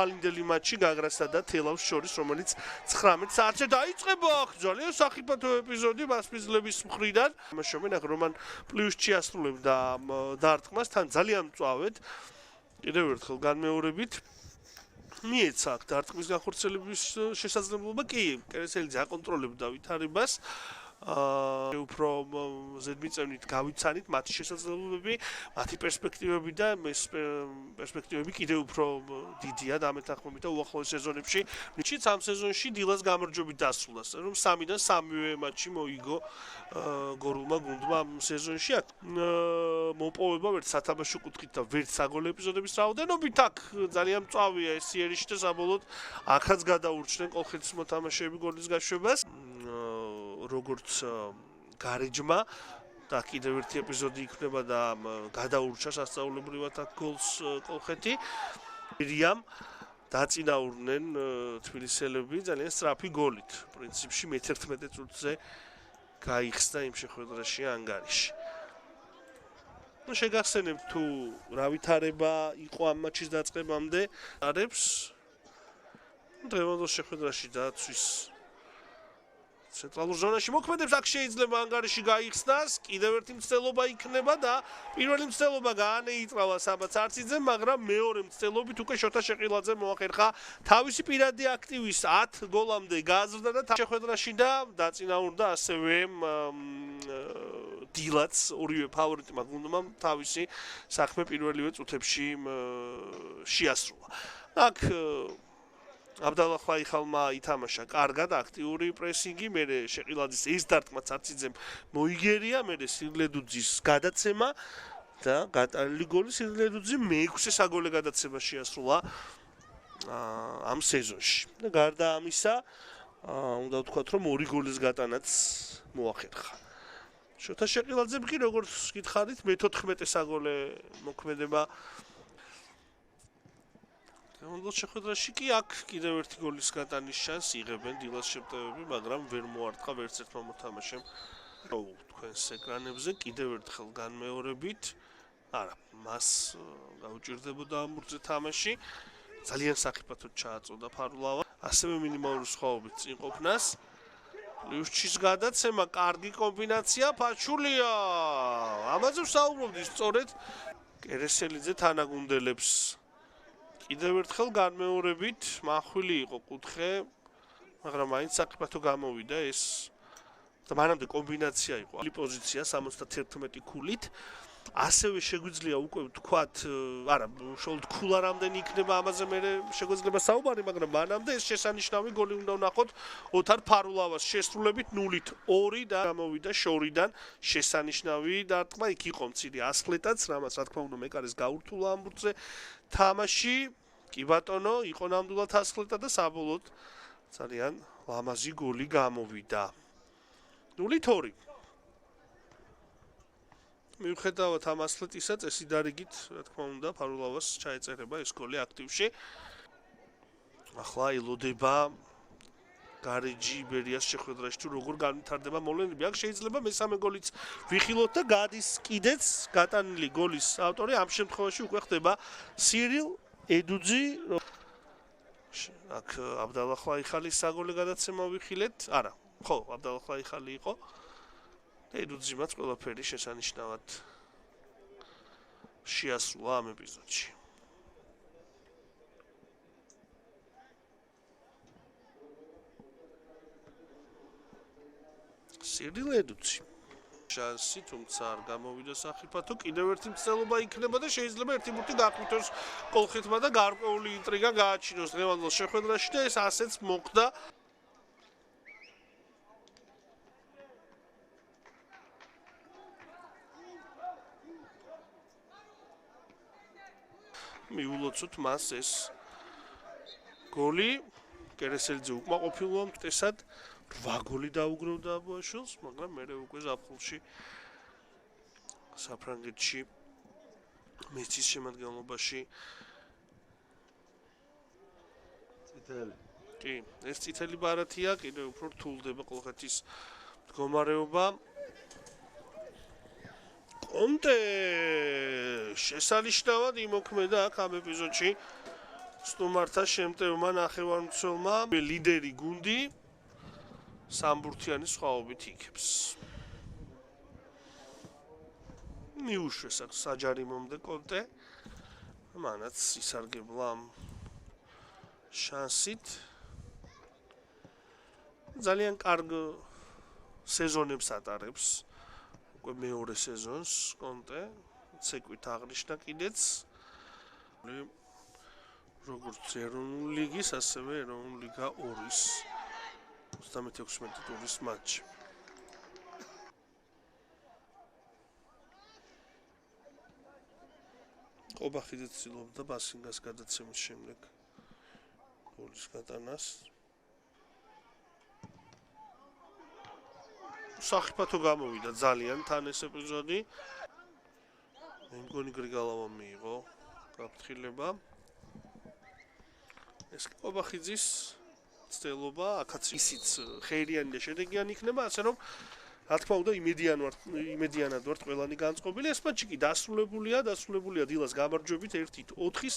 ალინდელი მატჩი გაგრასა და თელავს შორის, რომელიც 19 საათზე დაიწყება. ძალიან სახიფათო ეპიზოდი მასპინძლების მხრიდან. ამაშობენ აქ რომან პლუსჩი ასრულებდა დარტყმას, თან ძალიან მწვავედ. კიდევ ერთხელ განმეორებით მიეცა აქ დარტყმის განხორციელების შესაძლებლობა კი, კერესელიძე აკონტროლებდა ვითარებას. უფრო ზედმიწევნით გავიცანით მათი შესაძლებლობები, მათი პერსპექტივები და ეს პერსპექტივები კიდევ უფრო დიდია დამეთანხმებით და უახლოეს სეზონებში. ნიჩიც ამ სეზონში დილას გამარჯვებით დასრულა, რომ 3-დან 3-ვე მატჩი მოიგო გორულმა გუნდმა ამ სეზონში. აქ მოპოვება ვერც სათამაშო კუთხით და ვერც საგოლე ეპიზოდების რაოდენობით აქ ძალიან მწვავეა ეს სიერიში და საბოლოოდ აქაც გადაურჩნენ კოლხეთის მოთამაშეები გოლის გაშვებას. როგორც გარეჯმა და კიდევ ერთი ეპიზოდი იქნება და გადაურჩა სასწაულებრივად აქ გოლს კოლხეთი. რიამ დაწინაურდნენ თბილისელები ძალიან სწრაფი გოლით. პრინციპში მე-11 წუთზე გაიხსნა იმ შეხვედრაში ანგარიში. შეგახსენებთ თუ რა ვითარება იყო ამ მატჩის დაწყებამდე, არებს დღევანდელ შეხვედრაში დაცვის ცენტრალურ ზონაში მოქმედებს, აქ შეიძლება ანგარიში გაიხსნას, კიდევ ერთი მცდელობა იქნება და პირველი მცდელობა გაანეიტრალა საბა ცარციძემ, მაგრამ მეორე მცდელობით უკვე შოთა შეყილაძემ მოახერხა თავისი პირადი აქტივის 10 გოლამდე გააზრდა და შეხვედრაში და დაწინაურდა ასევე დილაც ორივე ფავორიტმა გუნდმა თავისი საქმე პირველივე წუთებში შეასრულა. აქ აბდალა ხაიხალმა ითამაშა კარგად აქტიური პრესინგი, მერე შეყილაძის ეს დარტყმა ცარციძემ მოიგერია, მერე სირლედუძის გადაცემა და გატანილი გოლი სირლედუძემ მე-6 საგოლე გადაცემა შეასრულა ამ სეზონში. და გარდა ამისა, უნდა ვთქვათ, რომ 2 გოლის გატანაც მოახერხა. შოთა შეყილაძემ კი როგორც გითხარით, მე-14 საგოლე მოქმედება მომდევნო შეხვედრაში კი აქ კიდევ ერთი გოლის გატანის შანსი იღებენ დილას შემტევები, მაგრამ ვერ მოარტყა ვერც ერთმა მოთამაშემ. თქვენს ეკრანებზე კიდევ ერთხელ განმეორებით. არა, მას გაუჭირდებოდა ამ ბურთზე თამაში. ძალიან სახიფათოდ ჩააწოდა ფარულავა. ასევე მინიმალური სხვაობით წინ ყოფნას. პლუსჩის გადაცემა, კარგი კომბინაცია, ფაჩულია. ამაზე ვსაუბრობდი სწორედ კერესელიძე თანაგუნდელებს. კიდევ ერთხელ განმეორებით, მახვილი იყო კუთხე, მაგრამ მაინც საკმაოდ გამოვიდა ეს და მანამდე კომბინაცია იყო. პოზიცია 71 ქულით. ასევე შეგვიძლია უკვე ვთქვათ, არა, უშუალოდ ქულა რამდენი იქნება ამაზე მე შეგვეძლება საუბარი, მაგრამ მანამდე ეს შესანიშნავი გოლი უნდა ვნახოთ ოთარ ფარულავას შესრულებით 0-2 და გამოვიდა შორიდან შესანიშნავი დარტყმა. იქ იყო მცირე ასხლეტაც, რამაც რა თქმა უნდა მეკარეს გაურთულა ამ ბურთზე თამაში. კი ბატონო, იყო ნამდვილად ასხლეტა და საბოლოოდ ძალიან ლამაზი გოლი გამოვიდა. 0-2. მიუხედავად ამ ასხლეტისა, წესი დარიგით, რა თქმა უნდა, ფარულავას ჩაეწერება ეს გოლი აქტივში. ახლა ელოდება გარეჯი იბერიას შეხვედრაში თუ როგორ განვითარდება მოვლენები. აქ შეიძლება მესამე გოლიც ვიხილოთ და გადის კიდეც გატანილი გოლის ავტორი. ამ შემთხვევაში უკვე ხდება სირილ ედუძი. აქ აბდალა ხაიხალის საგოლე გადაცემა ვიხილეთ. არა, ხო, აბდალა ხაიხალი იყო. ედუძიმაც ყველაფერი შესანიშნავად შეასრულა ამ ეპიზოდში. სირილ ედუძი. შანსი, თუმცა არ გამოვიდა სახიფათო. კიდევ ერთი მცდელობა იქნება და შეიძლება ერთი ბურთი გაყვითოს კოლხეთმა და გარკვეული ინტრიგა გააჩინოს დღევანდელ შეხვედრაში და ეს ასეც მოხდა. მიულოცოთ მას ეს გოლი. კერესელიძე უკმაყოფილოა მტესად. 8 გოლი დაუგროვდა აბოაშვილს, მაგრამ მე უკვე ზაფხულში საფრანგეთში მესის შემადგენლობაში წითელი. კი, ეს წითელი ბარათია, კიდევ უფრო რთულდება კოლხეთის მდგომარეობა. კონტე შესანიშნავად იმოქმედა აქ ამ ეპიზოდში. სტუმართა შემტევმა ნახევარმცველმა ლიდერი გუნდი სამბურთიანი სხვაობით იქებს. მიუშვეს აქ საჯარიმომდე კონტე. მანაც ისარგებლა ამ შანსით. ძალიან კარგ სეზონებს ატარებს. უკვე მეორე სეზონს კონტე ცეკვით აღნიშნა კიდეც. როგორც ეროვნული ლიგის, ასევე ეროვნული ლიგა 2-ის 36 ტურის მატჩი. ყობახიძე ცდილობდა ბასინგას გადაცემის შემდეგ გოლის გატანას. სახიფათო გამოვიდა ძალიან თან ეს ეპიზოდი. მე მგონი გრიგალავამ მიიღო გაფრთხილება. ეს ყობახიძის ცდილობა აქაც ისიც ხეირიანი და შედეგიანი იქნება, ასე რომ რა თქმა უნდა იმედიანად ვართ ყველანი განწყობილი. ეს მატჩი კი დასრულებულია დილას გამარჯვებით 1-4